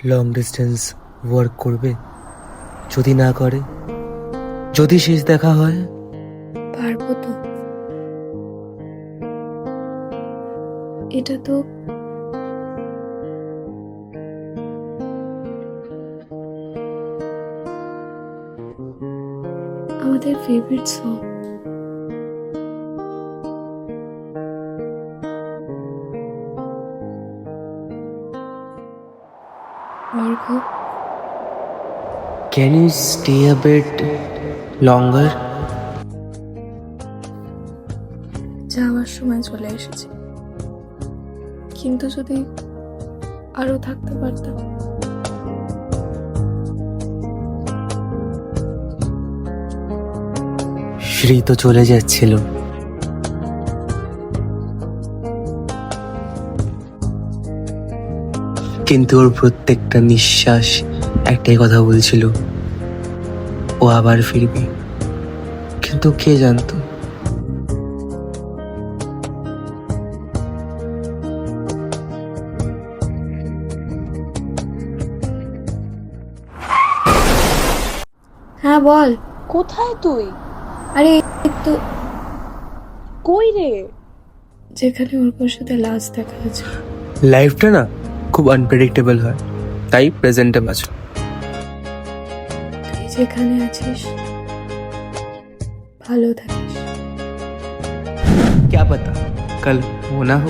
Long distance work করবে? যদি না করে, যদি শেষ দেখা হয়? পারবো তো। এটা তো আমাদের favourite song. Argha, can you stay a bit longer? যাওয়ার সময় চলে এসেছে, কিন্তু যদি আরো থাকতে পারতাম। শ্রী তো চলে যাচ্ছিল, কিন্তু ওর প্রত্যেকটা নিঃশ্বাস একটাই কথা বলছিল, ও আবার ফিরবে। কিন্তু কে জানতো? হ্যাঁ বল। কোথায় তুই? আরে এই তো কই রে? যেখানে অর্ঘর সাথে লাস্ট দেখা হয়েছে। লাইফটা না খুব আনপ্রেডিক্টেবল হয়, তাই প্রেজেন্টে বাঁচো। তুই যেখানে আছিস ভালো থাকিস। क्या पता कल हो ना हो।